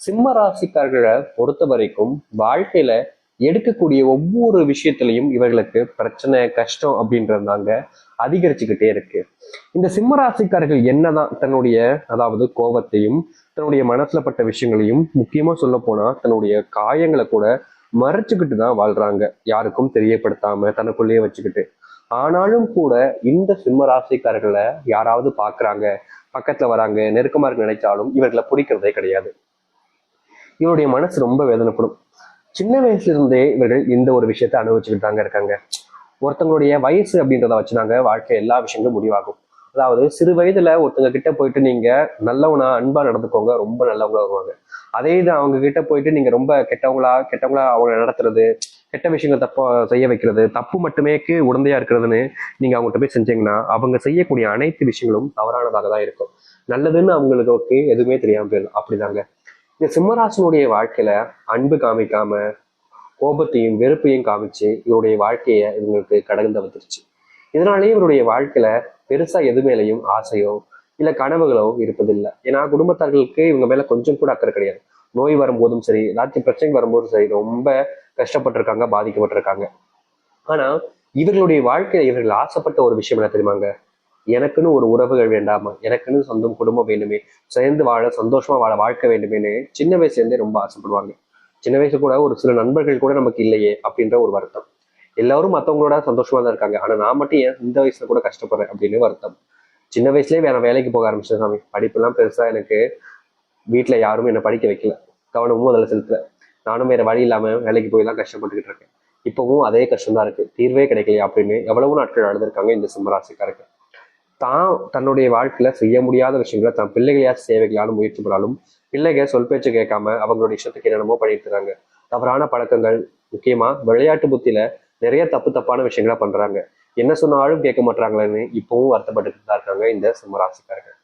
சிம்ம ராசிக்காரர்களை பொறுத்த வரைக்கும் வாழ்க்கையில எடுக்கக்கூடிய ஒவ்வொரு விஷயத்திலையும் இவர்களுக்கு பிரச்சனை கஷ்டம் அப்படின்றதாங்க அதிகரிச்சுக்கிட்டே இருக்கு. இந்த சிம்ம ராசிக்காரர்கள் என்னதான் தன்னுடைய அதாவது கோபத்தையும் தன்னுடைய மனசுல பட்ட விஷயங்களையும் முக்கியமா சொல்ல போனா தன்னுடைய காயங்களை கூட மறைச்சுக்கிட்டு தான் வாழ்றாங்க, யாருக்கும் தெரியப்படுத்தாம தனக்குள்ளேயே வச்சுக்கிட்டு. ஆனாலும் கூட இந்த சிம்ம ராசிக்காரர்களை யாராவது பாக்குறாங்க, பக்கத்துல வராங்க, நெருக்கமா இருக்கு நினைச்சாலும் இவர்களை பிடிக்கிறதே கிடையாது. இவருடைய மனசு ரொம்ப வேதனைப்படும். சின்ன வயசுல இருந்தே இவர்கள் இந்த ஒரு விஷயத்த அனுபவிச்சுக்கிட்டு தாங்க இருக்காங்க. ஒருத்தவங்களுடைய வயசு அப்படின்றத வச்சுதாங்க வாழ்க்கை எல்லா விஷயங்களும் முடிவாகும். அதாவது சிறு வயதுல ஒருத்தங்க கிட்ட போயிட்டு நீங்க நல்லவனா அன்பா நடந்துக்கோங்க, ரொம்ப நல்லவங்களா வருவாங்க. அதே இது அவங்க கிட்ட போயிட்டு நீங்க ரொம்ப கெட்டவங்களா அவங்க நடத்துறது, கெட்ட விஷயங்கள் தப்பா செய்ய வைக்கிறது, தப்பு மட்டுமேக்கு உடந்தையா இருக்கிறதுன்னு நீங்க அவங்ககிட்ட போய் செஞ்சீங்கன்னா அவங்க செய்யக்கூடிய அனைத்து விஷயங்களும் தவறானதாக தான் இருக்கும். நல்லதுன்னு அவங்களுக்கு எதுவுமே தெரியாம போயிடும். அப்படிதாங்க இந்த சிம்மராசனுடைய வாழ்க்கையில அன்பு காமிக்காம கோபத்தையும் வெறுப்பையும் காமிச்சு இவருடைய வாழ்க்கைய இவங்களுக்கு கடந்து வந்துருச்சு. இதனாலேயே இவருடைய வாழ்க்கையில பெருசா எது மேலையும் ஆசையோ இல்ல கனவுகளோ இருப்பதில்லை. ஏன்னா குடும்பத்தார்களுக்கு இவங்க மேல கொஞ்சம் கூட அக்கறை கிடையாது. நோய் வரும்போதும் சரி, ஏதாச்சும் பிரச்சனை வரும்போதும் சரி, ரொம்ப கஷ்டப்பட்டிருக்காங்க, பாதிக்கப்பட்டிருக்காங்க. ஆனா இவர்களுடைய வாழ்க்கையில இவர்கள் ஆசைப்பட்ட ஒரு விஷயம் என்ன தெரியுமாங்க? எனக்குன்னு ஒரு உறவுகள் வேண்டாமா, எனக்குன்னு சொந்தம் குடும்பம் வேண்டுமே, சேர்ந்து வாழ சந்தோஷமா வாழ வாழ்க்கை வேண்டுமேன்னு சின்ன வயசுல இருந்தே ரொம்ப ஆசைப்படுவாங்க. சின்ன வயசு கூட ஒரு சில நண்பர்கள் கூட நமக்கு இல்லையே அப்படின்ற ஒரு வருத்தம். எல்லாரும் மற்றவங்களோட சந்தோஷமா தான் இருக்காங்க, ஆனா நான் மட்டும் ஏன் இந்த வயசுல கூட கஷ்டப்படுறேன் அப்படின்னு வருத்தம். சின்ன வயசுலயே வேற வேலைக்கு போக ஆரம்பிச்சேன் சாமி. படிப்புலாம் பெருசா எனக்கு வீட்டுல யாரும் என்னை படிக்க வைக்கல, கவனமும் அதில் செலுத்தல. நானும் வேற வழி இல்லாம வேலைக்கு போய் தான் கஷ்டப்பட்டுக்கிட்டு இருக்கேன். இப்பவும் அதே கஷ்டம் தான் இருக்கு, தீர்வே கிடைக்கலையா அப்படின்னு எவ்வளவு நாட்கள் அழுதுருக்காங்க இந்த சிம்மராசிக்காரர்கள். தான் தன்னுடைய வாழ்க்கையில செய்ய முடியாத விஷயங்களை தன் பிள்ளைகளையா சேவைகளாலும் முயற்சி பண்ணாலும் பிள்ளைங்க சொல் பேச்சு கேட்காம அவங்களுடைய இஷ்டத்துக்கு என்னென்னமோ பண்ணிட்டு இருக்காங்க. தவறான பழக்கங்கள், முக்கியமா விளையாட்டு புத்தியில நிறைய தப்பான விஷயங்களா பண்றாங்க. என்ன சொன்னாலும் கேட்க மாட்டாங்களேன்னு இப்பவும் வருத்தப்பட்டு தான் இருக்காங்க இந்த சிம்மராசிக்காரர்கள்.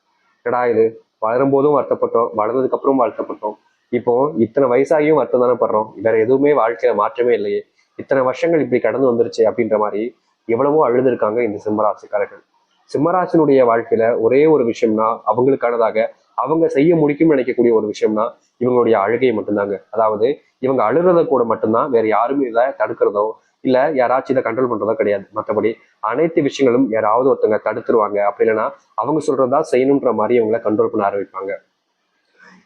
கடா இது, வளரும் போதும் வருத்தப்பட்டோம், வளர்ந்ததுக்கு அப்புறம் வருத்தப்பட்டோம், இப்போ இத்தனை வயசாகியும் வருத்தம் தானே படுறோம், வேற எதுவுமே வாழ்க்கையில மாற்றமே இல்லையே, இத்தனை வருஷங்கள் இப்படி கடந்து வந்துருச்சு அப்படின்ற மாதிரி எவ்வளவோ அழுது இருக்காங்க இந்த சிம்மராசிக்காரர்கள். சிம்மராசினுடைய வாழ்க்கையில ஒரே ஒரு விஷயம்னா அவங்களுக்கானதாக அவங்க செய்ய முடிக்கும்னு நினைக்கக்கூடிய ஒரு விஷயம்னா இவங்களுடைய அழுகை மட்டும்தாங்க. அதாவது இவங்க அழுகிறத கூட மட்டும்தான், வேற யாருமே இதை தடுக்கிறதோ இல்ல யாராச்சும் இதை கண்ட்ரோல் பண்றதோ கிடையாது. மற்றபடி அனைத்து விஷயங்களும் யாராவது ஒருத்தங்க தடுத்துருவாங்க, அப்படி இல்லைன்னா அவங்க சொல்றதா செய்யணுன்ற மாதிரி இவங்களை கண்ட்ரோல் பண்ண ஆரம்பிப்பாங்க.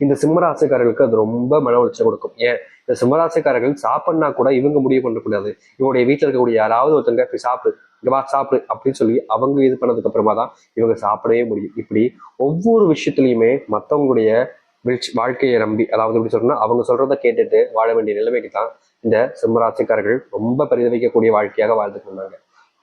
இந்த சிம்மராசிக்காரர்களுக்கு அது ரொம்ப மன உளைச்சல் கொடுக்கும். ஏன், இந்த சிம்மராசிக்காரர்கள் சாப்பிட்னா கூட இவங்க முடிவு பண்ணக்கூடாது, இவங்களுடைய வீட்டில் இருக்கக்கூடிய யாராவது ஒருத்தங்க போய் சாப்பிடு, இங்க வா சாப்பிடு அப்படின்னு சொல்லி அவங்க இது பண்ணதுக்கு அப்புறமா தான் இவங்க சாப்பிடவே முடியும். இப்படி ஒவ்வொரு விஷயத்துலையுமே மற்றவங்களுடைய வாழ்க்கையை நம்பி, அதாவது எப்படி சொல்றோம்னா அவங்க சொல்றதை கேட்டுட்டு வாழ வேண்டிய நிலைமைக்கு தான் இந்த சிம்மராசிக்காரர்கள் ரொம்ப பரிதவிக்கக்கூடிய வாழ்க்கையாக வாழ்ந்துட்டு இருந்தாங்க.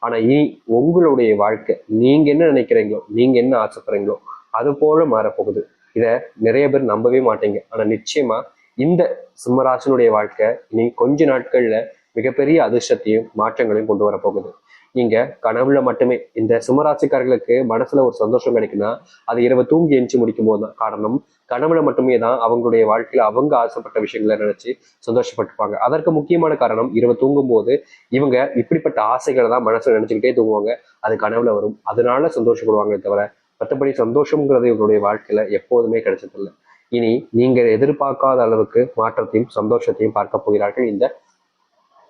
ஆனா இனி உங்களுடைய வாழ்க்கை, நீங்க என்ன நினைக்கிறீங்களோ, நீங்க என்ன ஆசைப்படுறீங்களோ அது போல மாறப்போகுது. இத நிறைய பேர் நம்பவே மாட்டீங்க, ஆனா நிச்சயமா இந்த சிம்மராசனுடைய வாழ்க்கை இனி கொஞ்ச நாட்கள்ல மிகப்பெரிய அதிர்ஷ்டத்தையும் மாற்றங்களையும் கொண்டு வரப்போகுது. நீங்க கனவுல மட்டுமே, இந்த சிம்மராசிக்காரர்களுக்கு மனசுல ஒரு சந்தோஷம் கிடைக்குன்னா அது இரவு தூங்கி எஞ்சி முடிக்கும் போது தான். காரணம், கனவுல மட்டுமே தான் அவங்களுடைய வாழ்க்கையில அவங்க ஆசைப்பட்ட விஷயங்களை நினைச்சு சந்தோஷப்பட்டுப்பாங்க. அதற்கு முக்கியமான காரணம், இரவு தூங்கும் போது இவங்க இப்படிப்பட்ட ஆசைகளை தான் மனசுல நினைச்சுக்கிட்டே தூங்குவாங்க, அது கனவுல வரும், அதனால சந்தோஷப்படுவாங்களே தவிர மற்றபடி சந்தோஷம்ங்கிறது இவருடைய வாழ்க்கையில எப்போதுமே கிடைச்சதில்லை. இனி நீங்க எதிர்பார்க்காத அளவுக்கு மாற்றத்தையும் சந்தோஷத்தையும் பார்க்க போகிறார்கள் இந்த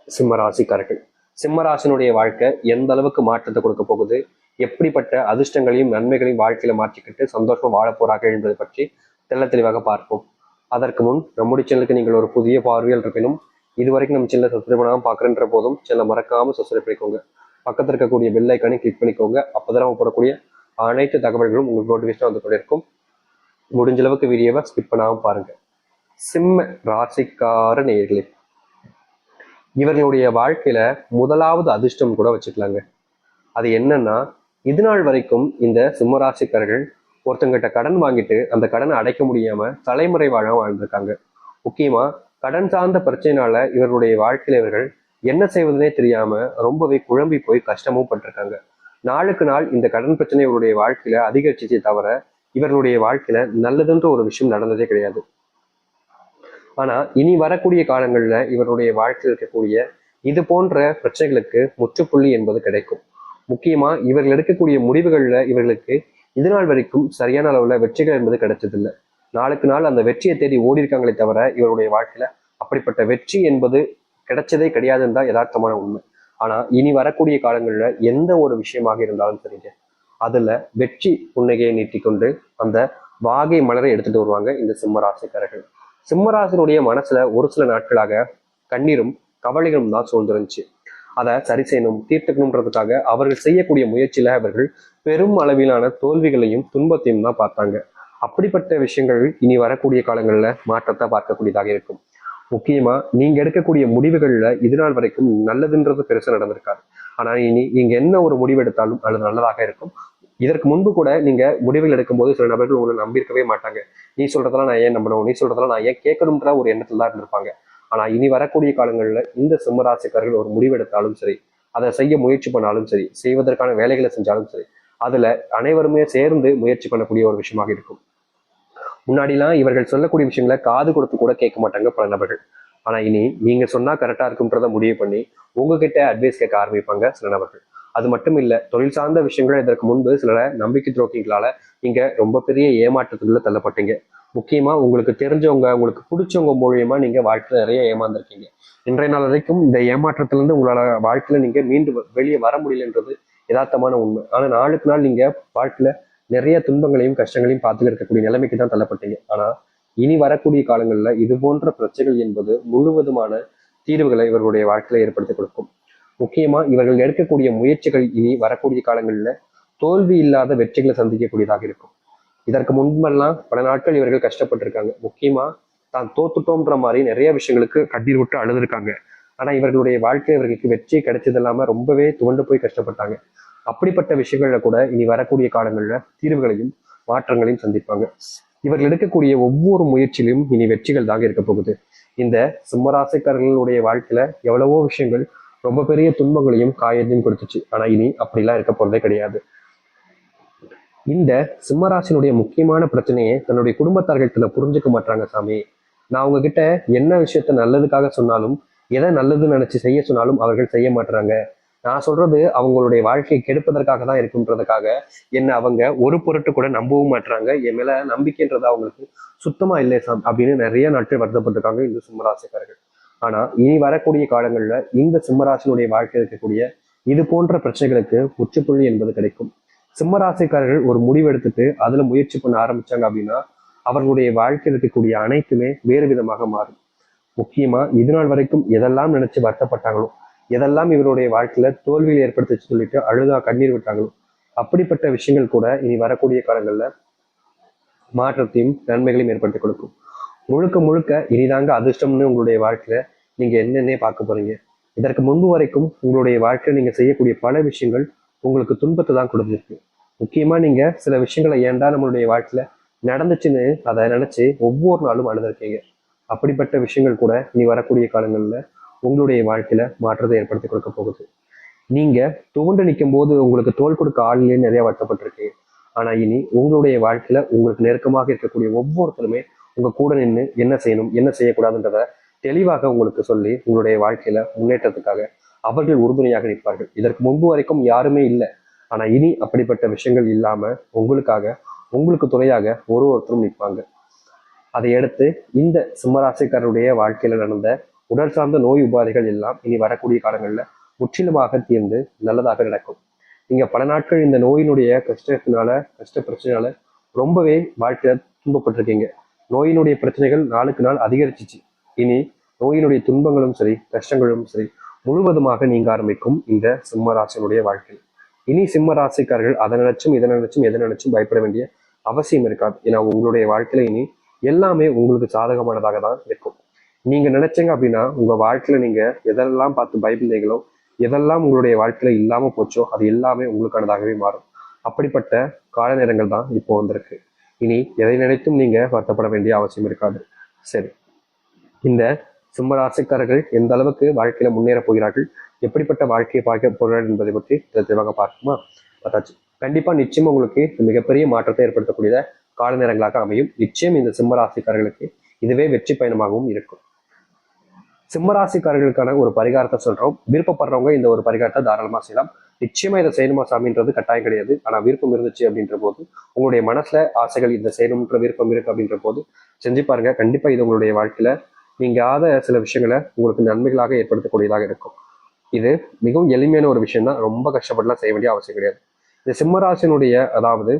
சிம்மராசிக்காரர்கள். சிம்மராசினுடைய வாழ்க்கை எந்த அளவுக்கு மாற்றத்தை கொடுக்க போகுது, எப்படிப்பட்ட அதிர்ஷ்டங்களையும் நன்மைகளையும் வாழ்க்கையில மாற்றிக்கிட்டு சந்தோஷமா வாழ போறார்கள் என்பதை பற்றி தெள்ள தெளிவாக பார்ப்போம். அதற்கு முன் நம்முடைய சேனலுக்கு நீங்கள் ஒரு புதிய பார்வையில் இருப்பினும் இதுவரைக்கும் நம்ம சேனலை சப்ஸ்கிரைப் பண்ணாமல் பார்க்குறன்ற போதும் சேனலை மறக்காம சப்ஸ்கிரைப் பண்ணிக்கோங்க. பக்கத்தில் இருக்கக்கூடிய பெல் ஐக்கானை கிளிக் பண்ணிக்கோங்க. அப்போதான் நம்ம போடக்கூடிய அனைத்து தகவல்களும் உங்களுக்கு நோட்டிஃபிகேஷன் வந்து கொண்டிருக்கும். முடிஞ்ச அளவுக்கு வீடியோவை ஸ்கிப் பண்ணாமல் பாருங்க. சிம்ம ராசிக்கார நேயர்களே, இவர்களுடைய வாழ்க்கையில முதலாவது அதிர்ஷ்டம் கூட வச்சுக்கலாங்க. அது என்னன்னா, இது நாள் வரைக்கும் இந்த சிம்மராசிக்காரர்கள் ஒருத்தங்கிட்ட கடன் வாங்கிட்டு அந்த கடனை அடைக்க முடியாம தலைமுறை வாழ வாழ்ந்திருக்காங்க. முக்கியமா கடன் சார்ந்த பிரச்சனைனால இவர்களுடைய வாழ்க்கையில இவர்கள் என்ன செய்வதுனே தெரியாம ரொம்பவே குழம்பி போய் கஷ்டமும் பட்டிருக்காங்க. நாளுக்கு நாள் இந்த கடன் பிரச்சனை இவருடைய வாழ்க்கையில அதிகரிச்சிச்சே தவிர இவர்களுடைய வாழ்க்கையில நல்லதுன்ற ஒரு விஷயம் நடந்ததே கிடையாது. ஆனா இனி வரக்கூடிய காலங்கள்ல இவருடைய வாழ்க்கையில் இருக்கக்கூடிய இது போன்ற பிரச்சனைகளுக்கு முற்றுப்புள்ளி என்பது கிடைக்கும். முக்கியமா இவர்கள் எடுக்கக்கூடிய முடிவுகள்ல இவர்களுக்கு இது நாள் வரைக்கும் சரியான அளவுல வெற்றிகள் என்பது கிடைச்சதில்லை. நாளுக்கு நாள் அந்த வெற்றியை தேடி ஓடி இருக்காங்களே தவிர இவருடைய வாழ்க்கையில அப்படிப்பட்ட வெற்றி என்பது கிடைச்சதே கிடையாதுன்னு தான் யதார்த்தமான உண்மை. ஆனா இனி வரக்கூடிய காலங்கள்ல எந்த ஒரு விஷயமாக இருந்தாலும் சரிங்க, அதுல வெற்றி புன்னகையை நீட்டிக்கொண்டு அந்த வாகை மலரை எடுத்துட்டு வருவாங்க இந்த சிம்ம ராசிக்காரர்கள். சிம்ம ராசினுடைய மனசுல ஒரு சில நாட்களாக கண்ணீரும் கவலைகளும் தான் சூழ்ந்துருந்துச்சு. அதை சரி செய்யணும், தீர்த்துக்கணுன்றதுக்காக அவர்கள் செய்யக்கூடிய முயற்சியில அவர்கள் பெரும் அளவிலான தோல்விகளையும் துன்பத்தையும் தான் பார்த்தாங்க. அப்படிப்பட்ட விஷயங்கள் இனி வரக்கூடிய காலங்கள்ல மாற்றத்தை பார்க்கக்கூடியதாக இருக்கும். முக்கியமா நீங்க எடுக்கக்கூடிய முடிவுகள்ல இது நாள் வரைக்கும் நல்லதுன்றது பெருசா நடந்திருக்காது. ஆனா இனி நீங்க என்ன ஒரு முடிவு எடுத்தாலும் அது நல்லதாக இருக்கும். இதற்கு முன்பு கூட நீங்க முடிவுகள் எடுக்கும்போது சில நபர்கள் உங்களை நம்பியிருக்கவே மாட்டாங்க. நீ சொல்றதெல்லாம் நான் ஏன் நம்பணும், நீ சொல்றதெல்லாம் நான் ஏன் கேட்கணும்ன்ற ஒரு எண்ணத்துல தான் இருந்திருப்பாங்க. ஆனா இனி வரக்கூடிய காலங்கள்ல இந்த சிம்மராசிக்காரர்கள் ஒரு முடிவு எடுத்தாலும் சரி, அதை செய்ய முயற்சி பண்ணாலும் சரி, செய்வதற்கான வேலைகளை செஞ்சாலும் சரி, அதுல அனைவருமே சேர்ந்து முயற்சி பண்ணக்கூடிய ஒரு விஷயமாக இருக்கும். முன்னாடிலாம் இவர்கள் சொல்லக்கூடிய விஷயங்களை காது கொடுத்து கூட கேட்க மாட்டாங்க பல நபர்கள். ஆனா இனி நீங்க சொன்னா கரெக்டா இருக்கும்ன்றத முடிவு பண்ணி உங்ககிட்ட அட்வைஸ் கேட்க ஆரம்பிப்பாங்க சில நபர்கள். அது மட்டும் இல்ல, தொழில் சார்ந்த விஷயங்கள் இதற்கு முன்பு சில நம்பிக்கை துரோகிகளால நீங்க ரொம்ப பெரிய ஏமாற்றத்துக்குள்ள தள்ளப்பட்டீங்க. முக்கியமா உங்களுக்கு தெரிஞ்சவங்க, உங்களுக்கு பிடிச்சவங்க மூலியமா நீங்க வாழ்க்கையில நிறைய ஏமாந்துருக்கீங்க. இன்றைய நாள் வரைக்கும் இந்த ஏமாற்றத்துல இருந்து உங்களோட வாழ்க்கையில நீங்க மீண்டும் வெளியே வர முடியலன்றது யதார்த்தமான உண்மை. ஆனா நாளுக்கு நாள் நீங்க வாழ்க்கையில நிறைய துன்பங்களையும் கஷ்டங்களையும் பார்த்துக்க இருக்கக்கூடிய நிலைமைக்கு தான் தள்ளப்பட்டீங்க. ஆனா இனி வரக்கூடிய காலங்கள்ல இது போன்ற பிரச்சனைகள் என்பது முழுவதுமான தீர்வுகளை இவர்களுடைய வாழ்க்கையில ஏற்படுத்தி கொடுக்கும். முக்கியமா இவர்கள் எடுக்கக்கூடிய முயற்சிகள் இனி வரக்கூடிய காலங்களில் தோல்வி இல்லாத வெற்றிகளை சந்திக்கக்கூடியதாக இருக்கும். இதற்கு முன்பெல்லாம் பல நாட்கள் இவர்கள் கஷ்டப்பட்டிருக்காங்க. முக்கியமா தான் தோத்துட்டோம்ன்ற மாதிரி நிறைய விஷயங்களுக்கு கண்ணீர் விட்டு அழுதுருக்காங்க. ஆனா இவர்களுடைய வாழ்க்கை இவர்களுக்கு வெற்றி கிடைச்சது இல்லாம ரொம்பவே துவண்டு போய் கஷ்டப்பட்டாங்க. அப்படிப்பட்ட விஷயங்கள்ல கூட இனி வரக்கூடிய காலங்கள்ல தீர்வுகளையும் மாற்றங்களையும் சந்திப்பாங்க. இவர்கள் எடுக்கக்கூடிய ஒவ்வொரு முயற்சியிலும் இனி வெற்றிகள் தாங்க இருக்க போகுது. இந்த சிம்மராசிக்காரர்களுடைய வாழ்க்கையில எவ்வளவோ விஷயங்கள் ரொம்ப பெரிய துன்பங்களையும் காயத்தையும் கொடுத்துச்சு. ஆனா இனி அப்படிலாம் இருக்க போறதே கிடையாது. இந்த சிம்மராசினுடைய முக்கியமான பிரச்சனையை தன்னுடைய குடும்பத்தார்கள் புரிஞ்சுக்க மாட்டாங்க சாமி. நான் அவங்க கிட்ட என்ன விஷயத்த நல்லதுக்காக சொன்னாலும், எதை நல்லதுன்னு நினைச்சு செய்ய சொன்னாலும் அவர்கள் செய்ய மாட்டாங்க. நான் சொல்றது அவங்களுடைய வாழ்க்கையை கெடுப்பதற்காக தான் இருக்குன்றதுக்காக என்ன அவங்க ஒரு பொருட்டு கூட நம்பவும் மாட்டுறாங்க. என் மேல நம்பிக்கைன்றது அவங்களுக்கு சுத்தமா இல்லை சாம் அப்படின்னு நிறைய நாட்கள் வருத்தப்பட்டிருக்காங்க இந்த சிம்மராசிக்காரர்கள். ஆனா இனி வரக்கூடிய காலங்கள்ல இந்த சிம்மராசினுடைய வாழ்க்கையில் இருக்கக்கூடிய இது போன்ற பிரச்சனைகளுக்கு முற்றுப்புள்ளி என்பது கிடைக்கும். சிம்மராசிக்காரர்கள் ஒரு முடிவு எடுத்துட்டு அதுல முயற்சி பண்ண ஆரம்பிச்சாங்க அப்படின்னா அவர்களுடைய வாழ்க்கையில் இருக்கக்கூடிய அனைத்துமே வேறு விதமாக மாறும். முக்கியமா இது நாள் வரைக்கும் எதெல்லாம் நினைச்சு வருத்தப்பட்டாங்களோ, எதெல்லாம் இவருடைய வாழ்க்கையில தோல்வியை ஏற்படுத்தி சொல்லிட்டு அழுதா கண்ணீர் விட்டாங்களோ, அப்படிப்பட்ட விஷயங்கள் கூட இனி வரக்கூடிய காலங்கள்ல மாற்றத்தையும் நன்மைகளையும் ஏற்படுத்தி கொடுக்கும். முழுக்க முழுக்க இனிதாங்க அதிர்ஷ்டம்னு உங்களுடைய வாழ்க்கையில நீங்க என்னென்ன பார்க்க போறீங்க. இதற்கு முன்பு வரைக்கும் உங்களுடைய வாழ்க்கையில நீங்க செய்யக்கூடிய பல விஷயங்கள் உங்களுக்கு துன்பத்தை தான் கொடுத்துருக்கு. முக்கியமா நீங்க சில விஷயங்களை ஏன்டா நம்மளுடைய வாழ்க்கையில நடந்துச்சுன்னு அதை நினைச்சு ஒவ்வொரு நாளும் அழுதுருக்கீங்க. அப்படிப்பட்ட விஷயங்கள் கூட இனி வரக்கூடிய காலங்கள்ல உங்களுடைய வாழ்க்கையில மாற்றத்தை ஏற்படுத்தி கொடுக்க போகுது. நீங்க துவண்டு நிற்கும் போது உங்களுக்கு தோல் கொடுக்க ஆள்லயே நிறைய வருத்தப்பட்டிருக்கீங்க. ஆனா இனி உங்களுடைய வாழ்க்கையில உங்களுக்கு நெருக்கமாக இருக்கக்கூடிய ஒவ்வொருத்தருமே உங்க கூட நின்று என்ன செய்யணும் என்ன செய்யக்கூடாதுன்றத தெளிவாக உங்களுக்கு சொல்லி உங்களுடைய வாழ்க்கையில முன்னேற்றத்துக்காக அவர்கள் உறுதுணையாக நிற்பார்கள். இதற்கு முன்பு வரைக்கும் யாருமே இல்லை. ஆனா இனி அப்படிப்பட்ட விஷயங்கள் இல்லாம உங்களுக்காக உங்களுக்கு துணையாக ஒருத்தரும் நிற்பாங்க. அதை அடுத்து இந்த சிம்மராசிக்காரருடைய வாழ்க்கையில நடந்த உடல் சார்ந்த நோய் உபாதைகள் எல்லாம் இனி வரக்கூடிய காலங்கள்ல முற்றிலுமாக தீர்ந்து நல்லதாக நடக்கும். நீங்க பல நாட்கள் இந்த நோயினுடைய கஷ்ட பிரச்சனையால ரொம்பவே வாழ்க்கையில துன்பப்பட்டிருக்கீங்க. நோயினுடைய பிரச்சனைகள் நாளுக்கு நாள் அதிகரிச்சிச்சு. இனி நோயினுடைய துன்பங்களும் சரி கஷ்டங்களும் சரி முழுவதுமாக நீங்க ஆரம்பிக்கும் இந்த சிம்மராசினுடைய வாழ்க்கை. இனி சிம்ம ராசிக்காரர்கள் அதை நினைச்சும் இதை நினைச்சும் எதை நினைச்சும் பயப்பட வேண்டிய அவசியம் இருக்காது. ஏன்னா உங்களுடைய வாழ்க்கையில இனி எல்லாமே உங்களுக்கு சாதகமானதாக தான் இருக்கும். நீங்க நினைச்சீங்க அப்படின்னா உங்க வாழ்க்கையில நீங்க எதெல்லாம் பார்த்து பயப்பந்தீங்களோ, எதெல்லாம் உங்களுடைய வாழ்க்கையில இல்லாம போச்சோ அது எல்லாமே உங்களுக்கானதாகவே மாறும். அப்படிப்பட்ட கால நேரங்கள் தான் இப்போ வந்திருக்கு. இனி எதை நினைத்தும் நீங்க வருத்தப்பட வேண்டிய அவசியம் இருக்காது. சரி, இந்த சிம்மராசிக்காரர்கள் எந்த அளவுக்கு வாழ்க்கையில முன்னேற போகிறார்கள், எப்படிப்பட்ட வாழ்க்கையை பார்க்க போகிறார்கள் என்பதை பற்றி தெளிவாக பார்க்குமா பார்த்தாச்சு. கண்டிப்பா நிச்சயமா உங்களுக்கு மிகப்பெரிய மாற்றத்தை ஏற்படுத்தக்கூடிய கால நேரங்களாக அமையும். நிச்சயம் இந்த சிம்மராசிக்காரர்களுக்கு இதுவே வெற்றி பயணமாகவும் இருக்கும். சிம்மராசிக்காரர்களுக்கான ஒரு பரிகாரத்தை சொல்றோம். விருப்பப்படுறவங்க இந்த ஒரு பரிகாரத்தை தாராளமா செய்யலாம். நிச்சயமா இதை செய்யணுமா சாமின்றது கட்டாயம் கிடையாது. ஆனா விருப்பம் இருந்துச்சு அப்படின்ற போது, உங்களுடைய மனசுல ஆசைகள் இதை செய்யணும்ன்ற விருப்பம் இருக்கு அப்படின்ற போது செஞ்சு பாருங்க. கண்டிப்பா இது உங்களுடைய வாழ்க்கையில நீங்காத சில விஷயங்களை உங்களுக்கு நன்மைகளாக ஏற்படுத்தக்கூடியதாக இருக்கும். இது மிகவும் எளிமையான ஒரு விஷயம் தான். ரொம்ப கஷ்டப்பட்டுலாம் செய்ய வேண்டிய அவசியம் கிடையாது. இந்த சிம்மராசினுடைய அதாவது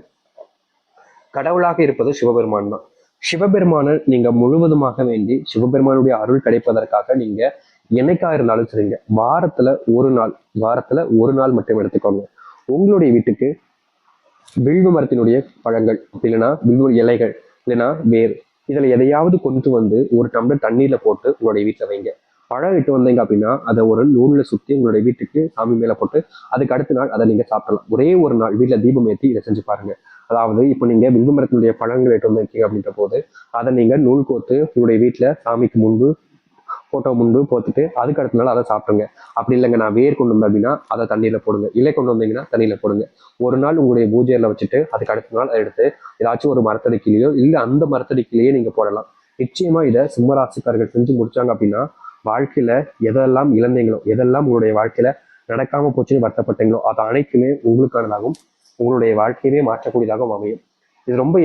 கடவுளாக இருப்பது சிவபெருமான் தான். சிவபெருமானை நீங்க முழுவதுமாக வேண்டி சிவபெருமானுடைய அருள் கிடைப்பதற்காக நீங்க என்னைக்கா இருந்தாலும் சரிங்க, வாரத்துல ஒரு நாள் மட்டும் எடுத்துக்கோங்க. உங்களுடைய வீட்டுக்கு வில்வ மரத்தினுடைய பழங்கள், இல்லைன்னா வில்வ இலைகள், இல்லைன்னா வேர், இதுல எதையாவது கொண்டு வந்து ஒரு டம்ளர் தண்ணீர்ல போட்டு உங்களுடைய வீட்டுல வைங்க. பழம் இட்டு வந்தீங்க அப்படின்னா அதை ஒரு நூல்ல சுத்தி உங்களுடைய வீட்டுக்கு சாமி மேல போட்டு அதுக்கு அடுத்த நாள் அதை நீங்க சாப்பிடலாம். ஒரே ஒரு நாள் வீட்டுல தீபம் ஏற்றி இதை செஞ்சு பாருங்க. அதாவது இப்போ நீங்க வில்வ மரத்தினுடைய பழங்கள் எட்டு வந்திருக்கீங்க அப்படின்ற போது அதை நீங்க நூல் கோர்த்து உங்களுடைய வீட்டுல சாமிக்கு முன்பு போட்டோ முன்பு போட்டுட்டு அதுக்கு அடுத்த நாள் அதை சாப்பிடுங்க. அப்படி இல்லைங்க நான் வேர் கொண்டு வந்தேன் அப்படின்னா அதை தண்ணியில போடுங்க. இலை கொண்டு வந்தீங்கன்னா தண்ணியில போடுங்க. ஒரு நாள் உங்களுடைய பூஜையில வச்சுட்டு அதுக்கு அடுத்த நாள் அதை எடுத்து ஏதாச்சும் ஒரு மரத்தடிக்கிலேயோ இல்ல அந்த மரத்தடிக்கிலேயே நீங்க போடலாம். நிச்சயமா இதை சிம்மராசிக்காரர்கள் செஞ்சு முடிச்சாங்க அப்படின்னா வாழ்க்கையில எதெல்லாம் இழந்தீங்களோ, எதெல்லாம் உங்களுடைய வாழ்க்கையில நடக்காம போச்சுன்னு வருத்தப்பட்டீங்களோ அது அனைத்துமே உங்களுக்கானதாகவும் உங்களுடைய வாழ்க்கையவே மாற்றக்கூடியதாகவும் அமையும். இது ரொம்ப